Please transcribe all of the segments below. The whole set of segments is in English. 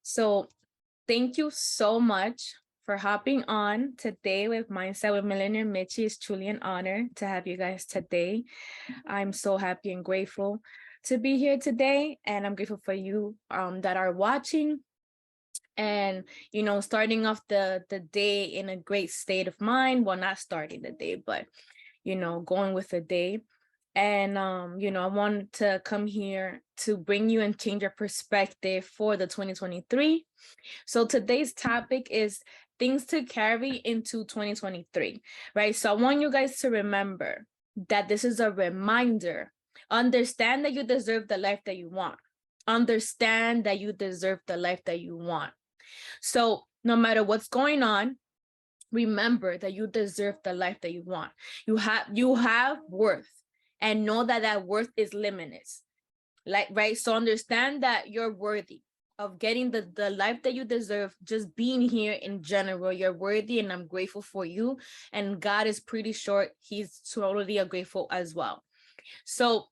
So thank you so much for hopping on today with Mindset with Millionaire Mitchie. It's truly an honor to have you guys today. I'm so happy and grateful to be here today. And I'm grateful for you that are watching and, starting off the day in a great state of mind. Well, not starting the day, but, going with the day. And, I want to come here to bring you and change your perspective for the 2023. So today's topic is things to carry into 2023, right? So I want you guys to remember that this is a reminder. Understand that you deserve the life that you want. Understand that you deserve the life that you want. So no matter what's going on, remember that you deserve the life that you want. You have worth, and know that that worth is limitless. Right? So understand that you're worthy of getting the life that you deserve, just being here in general. You're worthy, and I'm grateful for you. And God is pretty sure he's totally grateful as well. So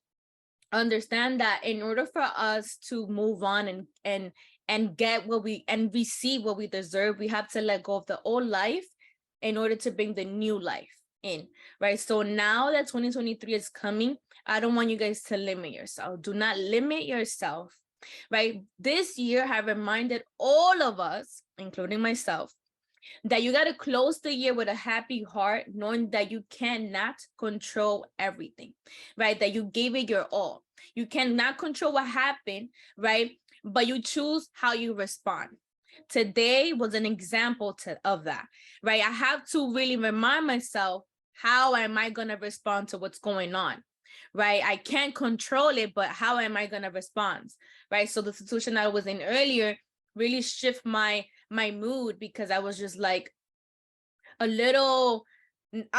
understand that in order for us to move on and get what we and receive what we deserve, we have to let go of the old life in order to bring the new life in, right? So now that 2023 is coming, I don't want you guys to limit yourself. Do not limit yourself, right? This year have reminded all of us, including myself, that you got to close the year with a happy heart, knowing that you cannot control everything, right? That you gave it your all. You cannot control what happened, right? But you choose how you respond. Today was an example of that, right? I have to really remind myself, how am I going to respond to what's going on, right? I can't control it, but how am I going to respond, right? So the situation I was in earlier really shift my mood, because I was just like I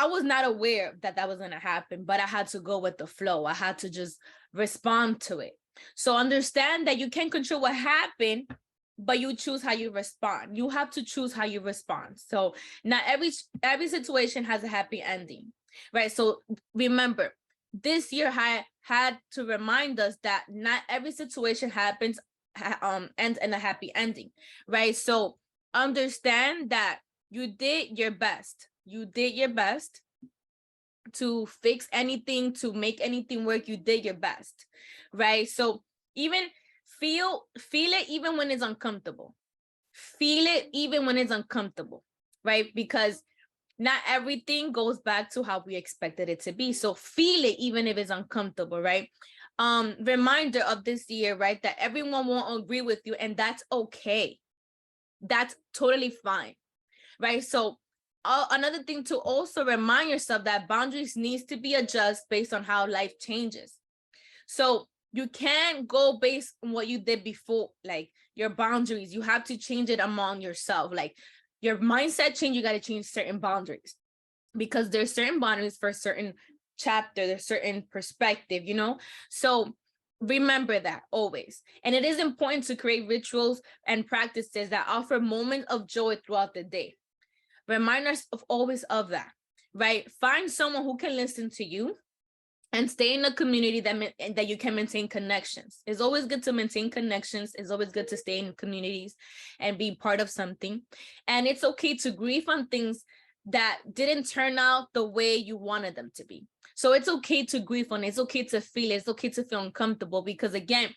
was not aware that that was going to happen, but I had to go with the flow. I had to just respond to it. So understand that you can't control what happened, but you choose how you respond. You have to choose how you respond. So not every situation has a happy ending, right? So remember, this year had to remind us that not every situation ends in a happy ending, right? So understand that you did your best. You did your best to fix anything, to make anything work. You did your best, right? So even feel it even when it's uncomfortable. Feel it even when it's uncomfortable, right? Because not everything goes back to how we expected it to be. So feel it even if it's uncomfortable, right? Reminder of this year, right? That everyone won't agree with you, and that's okay. That's totally fine, right? So another thing to also remind yourself that boundaries needs to be adjusted based on how life changes. So you can't go based on what you did before, like your boundaries. You have to change it among yourself. Like your mindset change, you got to change certain boundaries, because there's certain boundaries for a certain chapter, there's certain perspective, So remember that always. And it is important to create rituals and practices that offer moments of joy throughout the day. Remind us of always of that, right? Find someone who can listen to you and stay in a community that you can maintain connections. It's always good to maintain connections. It's always good to stay in communities and be part of something. And it's okay to grieve on things that didn't turn out the way you wanted them to be. So it's okay to grieve on it. It's okay to feel it. It's okay to feel uncomfortable, because again,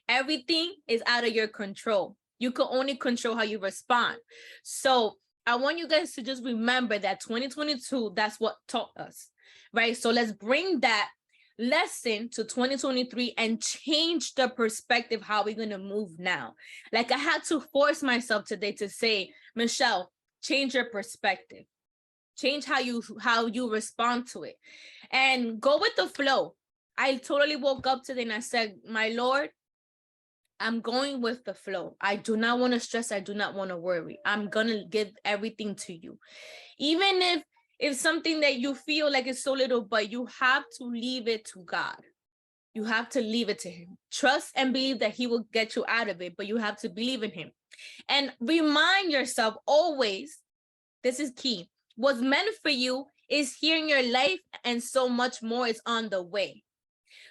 everything is out of your control. You can only control how you respond. So I want you guys to just remember that 2022, that's what taught us, right? So let's bring that lesson to 2023 and change the perspective, how we're going to move now. Like I had to force myself today to say, Michelle, change your perspective. Change how you respond to it, and go with the flow. I totally woke up today and I said, my Lord, I'm going with the flow. I do not want to stress. I do not want to worry. I'm going to give everything to you. Even if something that you feel like is so little, but you have to leave it to God. You have to leave it to him. Trust and believe that he will get you out of it, but you have to believe in him. And remind yourself always, this is key, what's meant for you is here in your life, and so much more is on the way.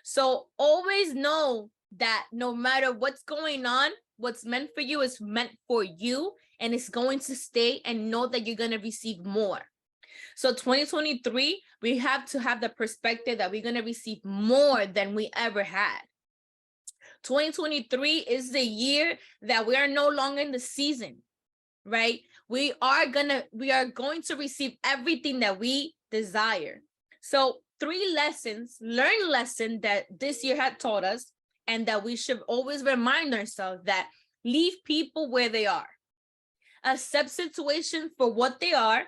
So always know that no matter what's going on, what's meant for you is meant for you, and it's going to stay, and know that you're going to receive more. So 2023, we have to have the perspective that we're going to receive more than we ever had. 2023 is the year that we are no longer in the season, right? We are going to receive everything that we desire. So 3 learn lesson that this year had taught us, and that we should always remind ourselves that leave people where they are. Accept situations for what they are,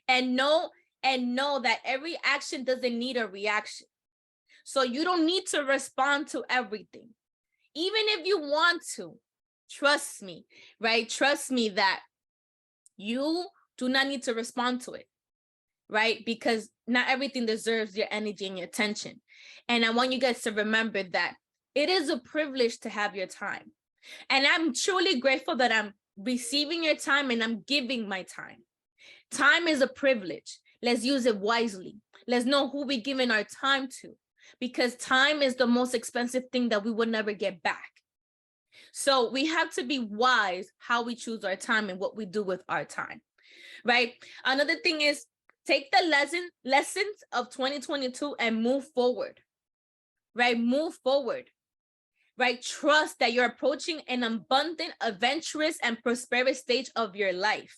and know that every action doesn't need a reaction. So you don't need to respond to everything. Even if you want to, trust me, right? Trust me that you do not need to respond to it, right? Because not everything deserves your energy and your attention. And I want you guys to remember that it is a privilege to have your time. And I'm truly grateful that I'm receiving your time and I'm giving my time. Time is a privilege. Let's use it wisely. Let's know who we're giving our time to, because time is the most expensive thing that we will never get back. So we have to be wise how we choose our time and what we do with our time, right? Another thing is, take the lessons of 2022 and move forward, right? Move forward, right? Trust that you're approaching an abundant, adventurous, and prosperous stage of your life.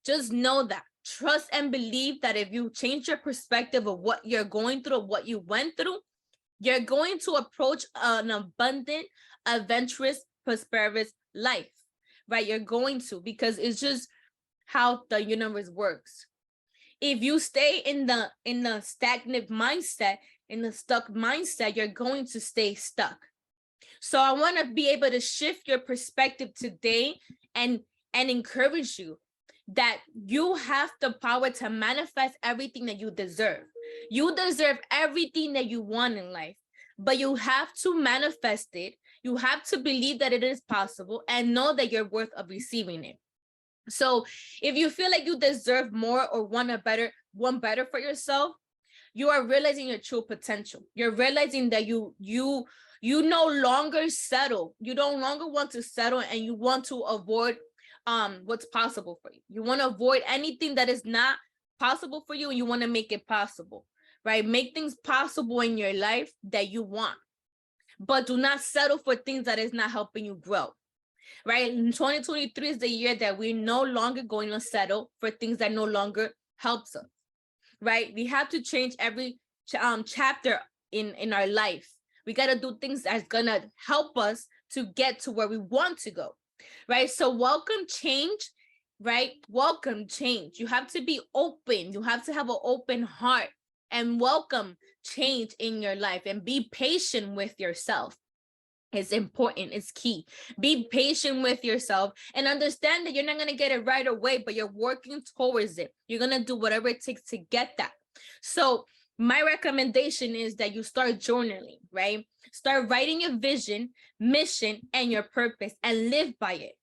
Just know that. Trust and believe that if you change your perspective of what you're going through, what you went through, you're going to approach an abundant, adventurous, prosperous life, right? You're going to, because it's just how the universe works. If you stay in the stagnant mindset, in the stuck mindset, you're going to stay stuck. So I want to be able to shift your perspective today and encourage you that you have the power to manifest everything that you deserve. You deserve everything that you want in life, but you have to manifest it. You have to believe that it is possible and know that you're worth of receiving it. So if you feel like you deserve more or want better for yourself, you are realizing your true potential. You're realizing that you no longer settle. You no longer want to settle, and you want to avoid what's possible for you. You want to avoid anything that is not possible for you, and you want to make it possible, right? Make things possible in your life that you want, but do not settle for things that is not helping you grow, right? And 2023 is the year that we're no longer going to settle for things that no longer helps us, right? We have to change every chapter in our life. We got to do things that's gonna help us to get to where we want to go, right? So welcome change, right? Welcome change. You have to be open. You have to have an open heart and welcome change in your life, and be patient with yourself. It's important. It's key. Be patient with yourself and understand that you're not going to get it right away, but you're working towards it. You're going to do whatever it takes to get that. So my recommendation is that you start journaling, right? Start writing your vision, mission, and your purpose, and live by it,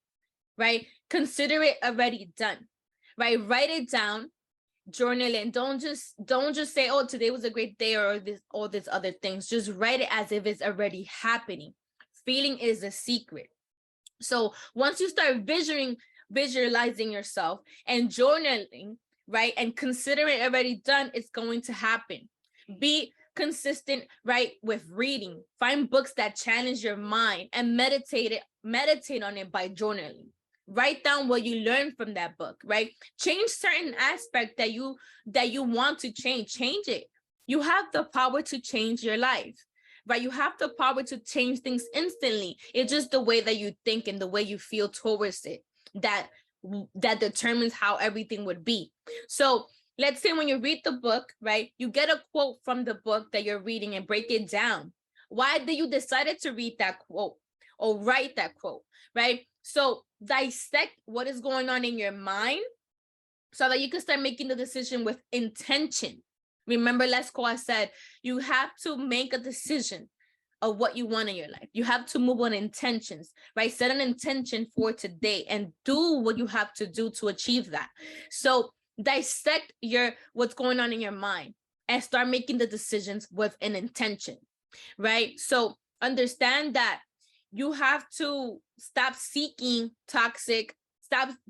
right? Consider it already done, right? Write it down, journal it. Don't just say, oh, today was a great day, or all these other things. Just write it as if it's already happening. Feeling is a secret. So once you start visualizing yourself and journaling, right, and consider it already done, it's going to happen. Be consistent, right, with reading. Find books that challenge your mind and meditate on it by journaling. Write down what you learned from that book, right? Change certain aspect that you want to change it. You have the power to change your life, right? You have the power to change things instantly. It's just the way that you think and the way you feel towards it that determines how everything would be. So let's say when you read the book, right, you get a quote from the book that you're reading and break it down. Why did you decide to read that quote or write that quote, right? So dissect what is going on in your mind so that you can start making the decision with intention. Remember, last call I said, you have to make a decision of what you want in your life. You have to move on intentions, right? Set an intention for today and do what you have to do to achieve that. So dissect what's going on in your mind and start making the decisions with an intention, right? So understand that you have to stop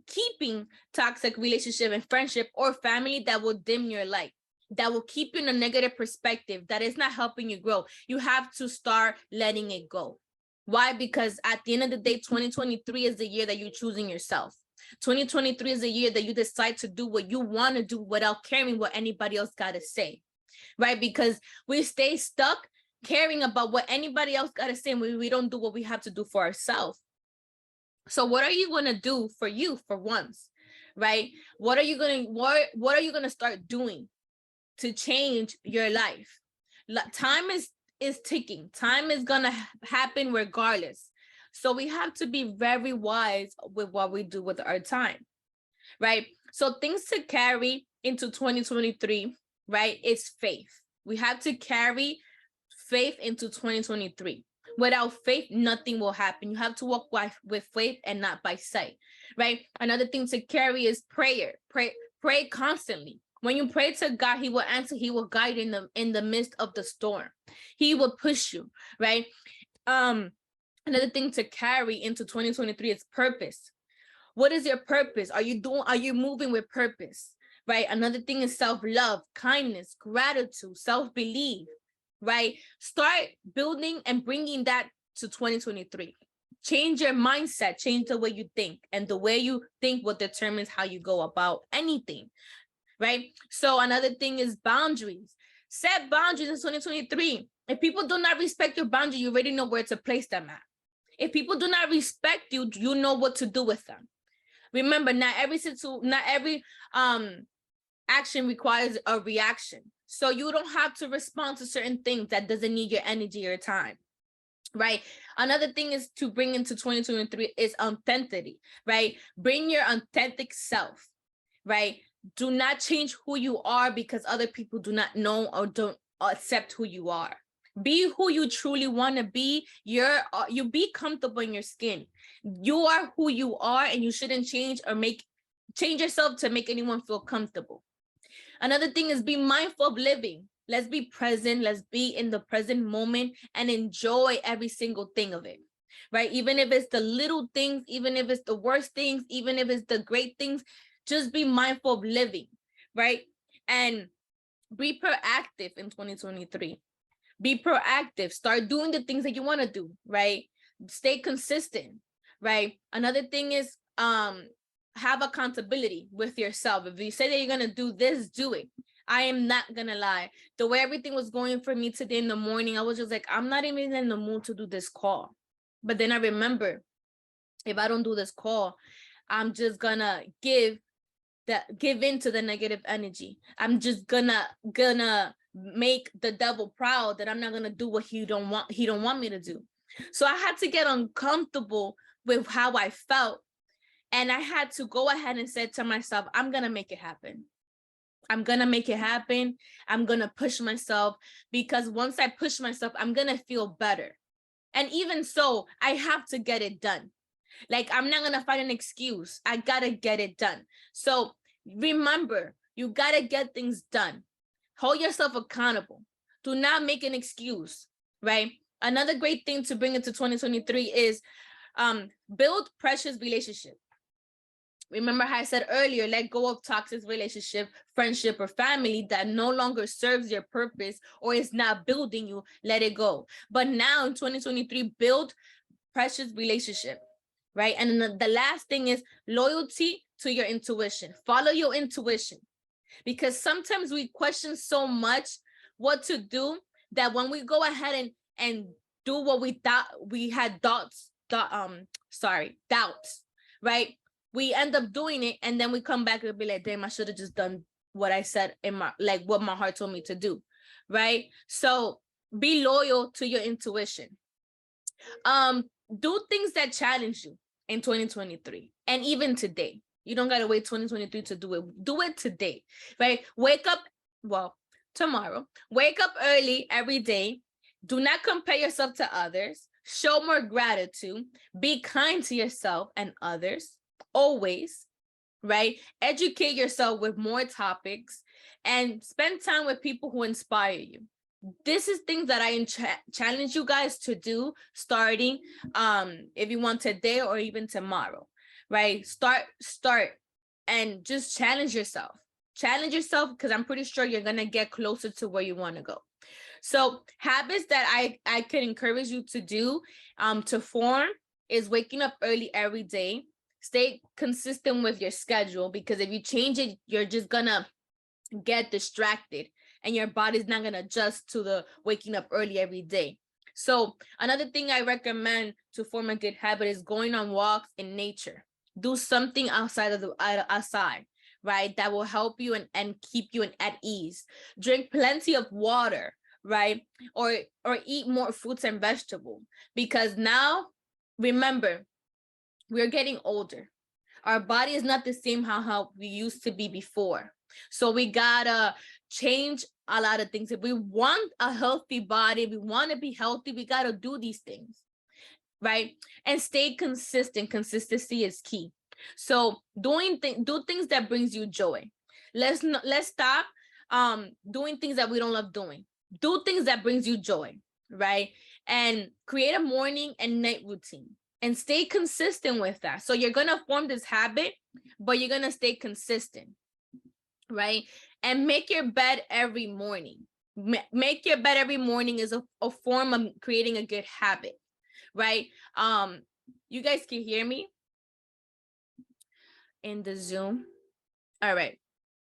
keeping toxic relationship and friendship or family that will dim your light, that will keep you in a negative perspective, that is not helping you grow. You have to start letting it go. Why? Because at the end of the day, 2023 is the year that you're choosing yourself. 2023 is the year that you decide to do what you want to do without caring what anybody else got to say, right? Because we stay stuck caring about what anybody else got to say, and we don't do what we have to do for ourselves. So what are you going to do for you for once, right? What are you going to start doing to change your life? Time is ticking. Time is going to happen regardless. So we have to be very wise with what we do with our time, right? So things to carry into 2023, right? It's faith. We have to carry faith into 2023. Without faith, nothing will happen. You have to walk with faith and not by sight, right? Another thing to carry is prayer. Pray constantly. When you pray to God, he will answer. He will guide in the midst of the storm. He will push you, right? Another thing to carry into 2023 is purpose. What is your purpose? Are you moving with purpose, right? Another thing is self-love, kindness, gratitude, self-belief, right? Start building and bringing that to 2023. Change your mindset, change the way you think, and the way you think will determine how you go about anything, right? So another thing is boundaries. Set boundaries in 2023. If people do not respect your boundary, you already know where to place them at. If people do not respect you, you know what to do with them. Remember, not every action requires a reaction. So you don't have to respond to certain things that doesn't need your energy or time, right? Another thing is to bring into 2023 is authenticity, right? Bring your authentic self, right? Do not change who you are because other people do not know or don't accept who you are. Be who you truly want to be. You be comfortable in your skin. You are who you are, and you shouldn't change yourself to make anyone feel comfortable. Another thing is be mindful of living. Let's be present. Let's be in the present moment and enjoy every single thing of it, right? Even if it's the little things, even if it's the worst things, even if it's the great things, just be mindful of living, right? And be proactive in 2023. Be proactive. Start doing the things that you want to do, right? Stay consistent, right? Another thing is have accountability with yourself. If you say that you're going to do this, do it. I am not going to lie. The way everything was going for me today in the morning, I was just like, I'm not even in the mood to do this call. But then I remember, if I don't do this call, I'm just going to give in to the negative energy. I'm just gonna make the devil proud that I'm not gonna do what he don't want me to do. So I had to get uncomfortable with how I felt, and I had to go ahead and say to myself, I'm gonna make it happen. I'm gonna make it happen. I'm gonna push myself, because once I push myself, I'm gonna feel better. And even so, I have to get it done. Like, I'm not gonna find an excuse. I gotta get it done. So remember, you gotta get things done. Hold yourself accountable. Do not make an excuse, right? Another great thing to bring into 2023 is build precious relationship. Remember how I said earlier, let go of toxic relationship, friendship, or family that no longer serves your purpose or is not building you. Let it go. But now in 2023, build precious relationship, right? And then the last thing is loyalty to your intuition. Follow your intuition, because sometimes we question so much what to do that when we go ahead and do what we thought we had doubts, right? We end up doing it, and then we come back and be like, damn, I should have just done what I said what my heart told me to do, right? So be loyal to your intuition. Do things that challenge you in 2023 and even today. You don't gotta wait 2023 to do it. Do it today, right? Tomorrow. Wake up early every day. Do not compare yourself to others. Show more gratitude. Be kind to yourself and others, always, right? Educate yourself with more topics and spend time with people who inspire you, this is things that I challenge you guys to do starting if you want today or even tomorrow, right? Start and just challenge yourself. Challenge yourself, because I'm pretty sure you're gonna get closer to where you want to go. So habits that I could encourage you to do to form is waking up early every day. Stay consistent with your schedule, because if you change it, you're just gonna get distracted and your body's not gonna adjust to the waking up early every day. So another thing I recommend to form a good habit is going on walks in nature. Do something outside of the outside, right? That will help you and keep you at ease. Drink plenty of water, right? Or eat more fruits and vegetables, because now, remember, we're getting older. Our body is not the same how we used to be before. So we gotta change a lot of things. If we want a healthy body, we want to be healthy, we gotta do these things, right? And stay consistent. Consistency is key. So do things that brings you joy. Let's stop doing things that we don't love doing. Do things that brings you joy, right? And create a morning and night routine and stay consistent with that. So you're gonna form this habit, but you're gonna stay consistent, right? And make your bed every morning. Make your bed every morning is a form of creating a good habit, right? You guys can hear me in the Zoom? All right.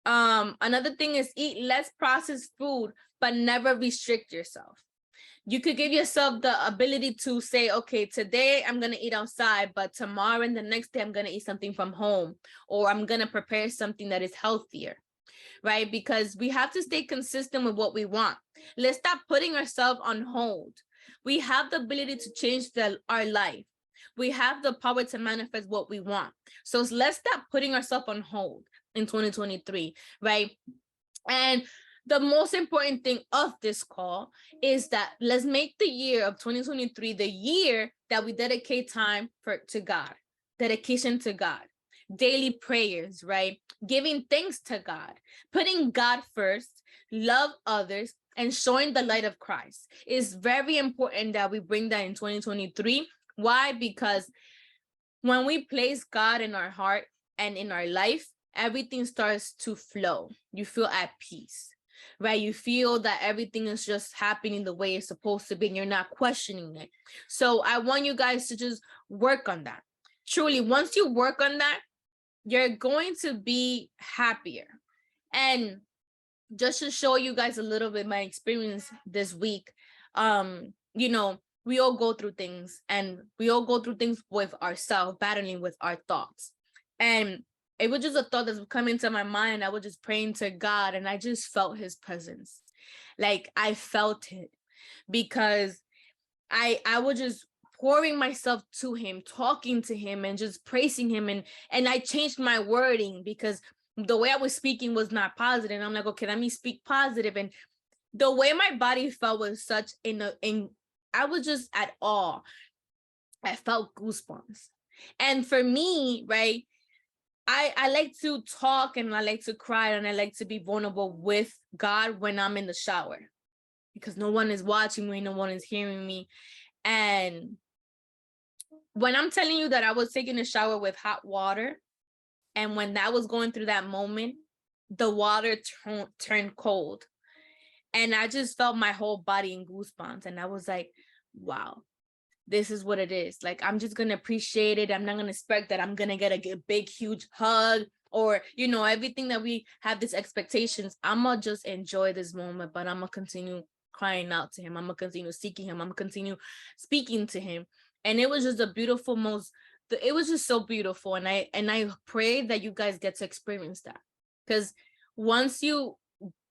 Another thing is eat less processed food, but never restrict yourself. You could give yourself the ability to say, okay, today I'm going to eat outside, but tomorrow and the next day I'm going to eat something from home, or I'm going to prepare something that is healthier, right? Because we have to stay consistent with what we want. Let's stop putting ourselves on hold. We have the ability to change our life. We have the power to manifest what we want. So let's stop putting ourselves on hold in 2023, right? And the most important thing of this call is that let's make the year of 2023 the year that we dedicate time to God, dedication to God, daily prayers, right? Giving thanks to God, putting God first, love others, and showing the light of Christ. It's very important that we bring that in 2023. Why? Because when we place God in our heart and in our life, everything starts to flow. You feel at peace, right? You feel that everything is just happening the way it's supposed to be, and you're not questioning it. So I want you guys to just work on that. Truly, once you work on that, you're going to be happier. And just to show you guys a little bit my experience this week, you know, we all go through things, and we all go through things with ourselves, battling with our thoughts. And it was just a thought that's come into my mind. I was just praying to God, and I just felt his presence. Like I felt it, because I was just pouring myself to him, talking to him, and just praising him. And I changed my wording, because the way I was speaking was not positive. And I'm like, okay, let me speak positive. And the way my body felt was such I was just at awe. I felt goosebumps. And for me, right, I like to talk, and I like to cry, and I like to be vulnerable with God when I'm in the shower, because no one is watching me, no one is hearing me. And when I'm telling you that I was taking a shower with hot water, and when that was going through that moment, the water turned cold. And I just felt my whole body in goosebumps. And I was like, wow, this is what it is. Like, I'm just going to appreciate it. I'm not going to expect that I'm going to get a big, huge hug, or, you know, everything that we have these expectations. I'm going to just enjoy this moment, but I'm going to continue crying out to him. I'm going to continue seeking him. I'm going to continue speaking to him. And it was just a beautiful, it was just so beautiful. And I pray that you guys get to experience that, because once you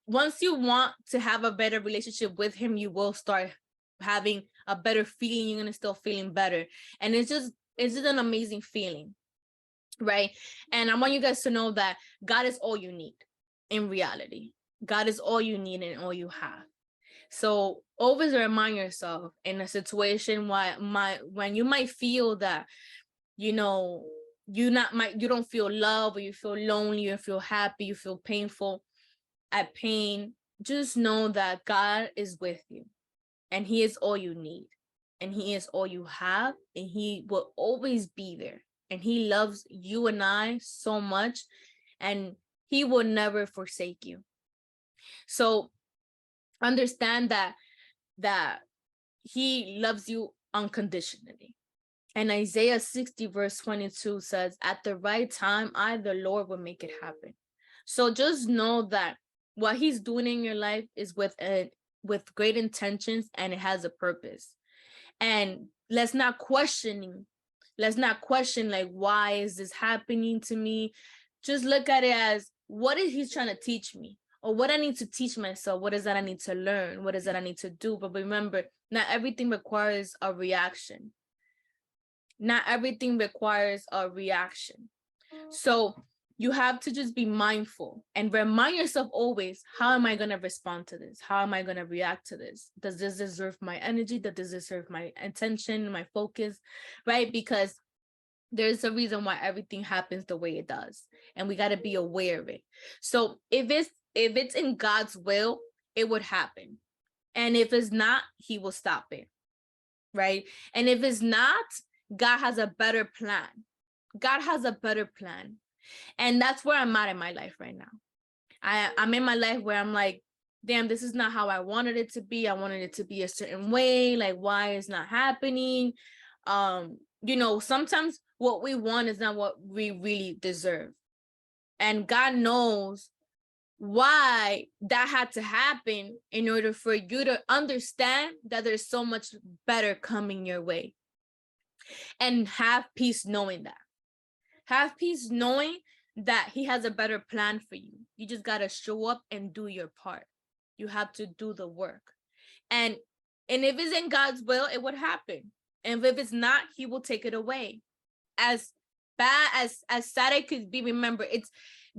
want to have a better relationship with him, you will start having a better feeling. You're going to still feeling better. And it's just an amazing feeling, right? And I want you guys to know that God is all you need in reality. God is all you need and all you have. So always remind yourself in a situation when you might feel that, you know, you don't feel love, or you feel lonely, you feel happy, you feel painful, at pain, just know that God is with you, and he is all you need, and he is all you have, and he will always be there, and he loves you and I so much, and he will never forsake you. So understand that he loves you unconditionally. And Isaiah 60 verse 22 says, at the right time, I, the Lord, will make it happen. So just know that what he's doing in your life is with great intentions, and it has a purpose. And let's not question like, why is this happening to me? Just look at it as, what is he trying to teach me? Or what I need to teach myself? What is that I need to learn? What is that I need to do? But remember, not everything requires a reaction. Not everything requires a reaction. So you have to just be mindful and remind yourself always, how am I going to respond to this? How am I going to react to this? Does this deserve my energy? Does this deserve my attention, my focus, right? Because there's a reason why everything happens the way it does, and we got to be aware of it. So if it's in God's will, it would happen. And if it's not, he will stop it, right? And if it's not, God has a better plan. God has a better plan. And that's where I'm at in my life right now. I'm in my life where I'm like, damn, this is not how I wanted it to be. I wanted it to be a certain way. Like, why is not happening? Sometimes what we want is not what we really deserve. And God knows why that had to happen in order for you to understand that there's so much better coming your way. And have peace knowing that. Have peace knowing that he has a better plan for you. You just got to show up and do your part. You have to do the work. And if it's in God's will, it would happen. And if it's not, he will take it away. As bad as sad it could be, remember, it's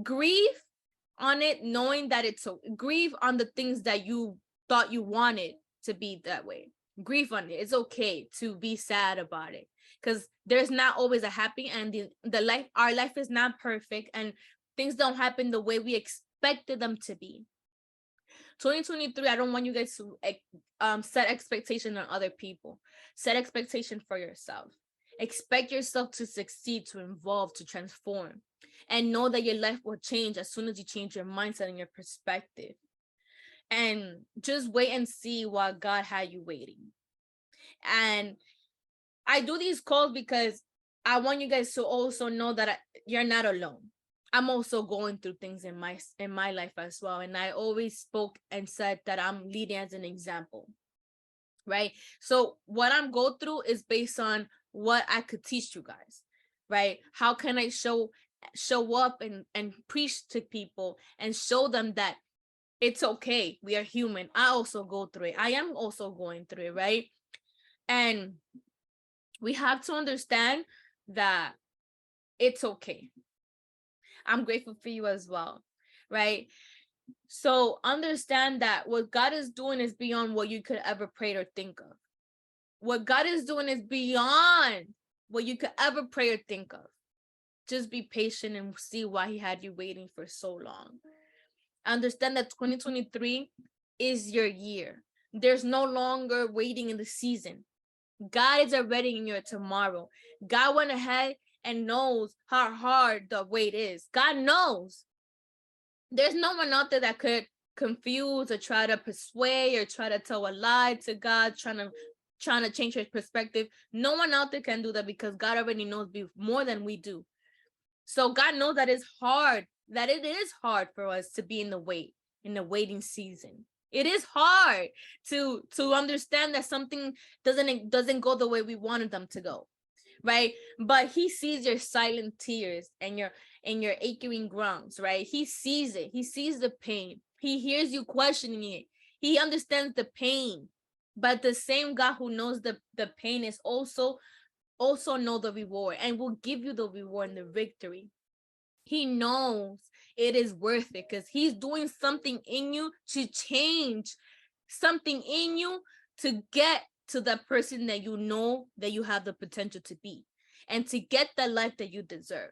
grieve on it, knowing that it's so, grieve on the things that you thought you wanted to be that way. Grieve on it. It's okay to be sad about it, because there's not always a happy ending. Our life is not perfect, and things don't happen the way we expected them to be. 2023, I don't want you guys to set expectation on other people. Set expectation for yourself. Expect yourself to succeed, to evolve, to transform, and know that your life will change as soon as you change your mindset and your perspective. And just wait and see what God had you waiting. And I do these calls because I want you guys to also know that you're not alone. I'm also going through things in my life as well. And I always spoke and said that I'm leading as an example, right? So what I'm going through is based on what I could teach you guys, right? How can I show up and preach to people and show them that it's okay. We are human. I also go through it. I am also going through it, right? And we have to understand that it's okay. I'm grateful for you as well, right? So understand that what God is doing is beyond what you could ever pray or think of. What God is doing is beyond what you could ever pray or think of. Just be patient and see why he had you waiting for so long. Understand that 2023 is your year. There's no longer waiting in the season. God is already in your tomorrow. God went ahead and knows how hard the wait is. God knows. There's no one out there that could confuse or try to persuade or try to tell a lie to God, trying to change his perspective. No one out there can do that, because God already knows more than we do. So God knows that it's hard, that it is hard for us to be in the waiting season. It is hard to understand that something doesn't go the way we wanted them to go, right? But he sees your silent tears and your aching grounds, right? He sees it. He sees the pain. He hears you questioning it. He understands the pain. But the same God who knows the pain is also know the reward, and will give you the reward and the victory. He knows it is worth it, because he's doing something in you to change something in you to get to the person that you know that you have the potential to be, and to get the life that you deserve,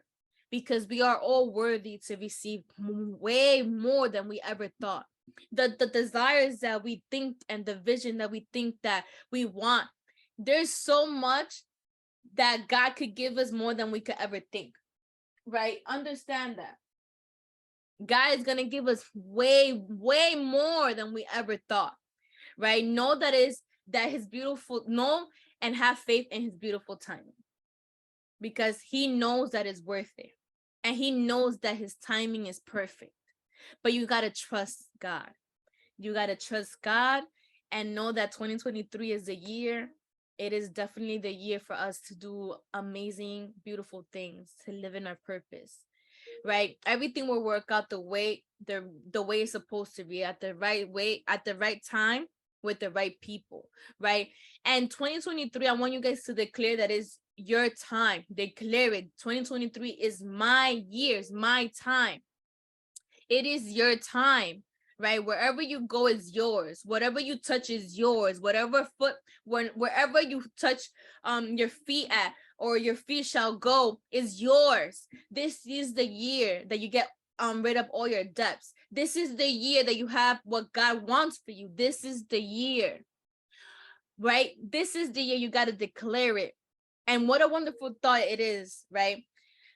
because we are all worthy to receive way more than we ever thought. the desires that we think and the vision that we think that we want. There's so much that God could give us more than we could ever think, right? Understand that God is gonna give us way, way more than we ever thought, right? Know that is that his beautiful, know and have faith in his beautiful timing, because he knows that it's worth it. And he knows that his timing is perfect. But you gotta trust God. You gotta trust God and know that 2023 is the year. It is definitely the year for us to do amazing, beautiful things, to live in our purpose, right? Everything will work out the way it's supposed to be, at the right way, at the right time, with the right people, right? And 2023, I want you guys to declare that is your time. Declare it. 2023 is my years, my time. It is your time, right? Wherever you go is yours. Whatever you touch is yours. Wherever you touch your feet at, or your feet shall go, is yours. This is the year that you get rid of all your debts. This is the year that you have what God wants for you. This is the year, right? This is the year you got to declare it. And what a wonderful thought it is, right?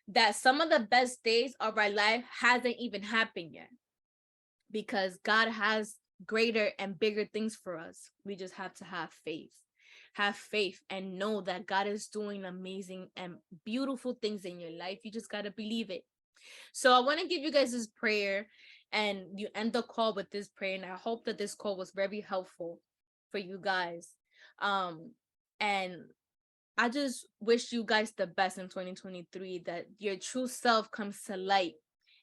That some of the best days of our life hasn't even happened yet, because God has greater and bigger things for us. We just have to have faith. Have faith and know that God is doing amazing and beautiful things in your life. You just got to believe it. So I want to give you guys this prayer, and you end the call with this prayer. And I hope that this call was very helpful for you guys. And I just wish you guys the best in 2023, that your true self comes to light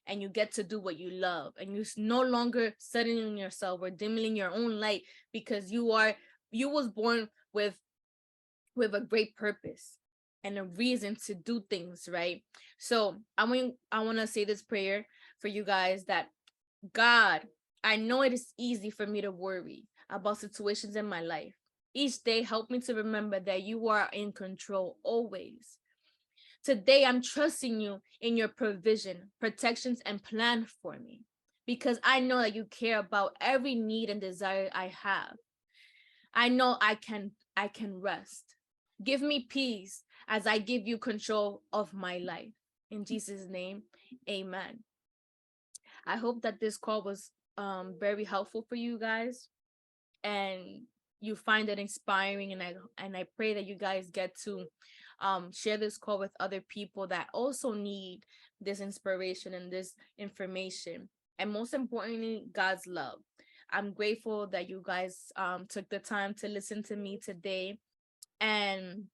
and you get to do what you love, and you're no longer settling yourself or dimming your own light, because you was born with a great purpose and a reason to do things, right? So I want to say this prayer for you guys, that God, I know it is easy for me to worry about situations in my life. Each day, help me to remember that you are in control always. Today, I'm trusting you in your provision, protections, and plan for me, because I know that you care about every need and desire I have. I know I can rest. Give me peace as I give you control of my life. In Jesus' name, amen. I hope that this call was very helpful for you guys, and you find it inspiring, and I pray that you guys get to share this call with other people that also need this inspiration and this information, and most importantly, God's love. I'm grateful that you guys took the time to listen to me today, and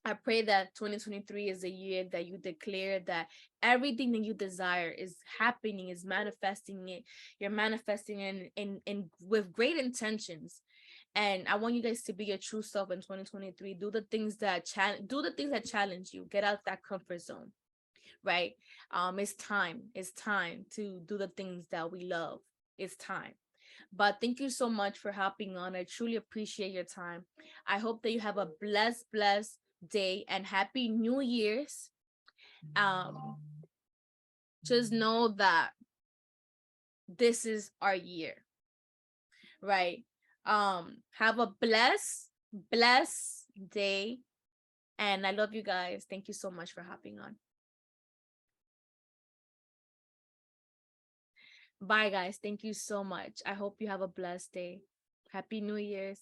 I pray that 2023 is a year that you declare that everything that you desire is happening, is manifesting it. You're manifesting in with great intentions. And I want you guys to be your true self in 2023. Do the things that challenge you. Get out that comfort zone, right? It's time. It's time to do the things that we love. It's time. But thank you so much for hopping on. I truly appreciate your time. I hope that you have a blessed day, and happy New Year's. Um, just know that this is our year, right? Have a blessed day, and I love you guys. Thank you so much for hopping on. Bye, guys. Thank you so much. I hope you have a blessed day. Happy New Year's.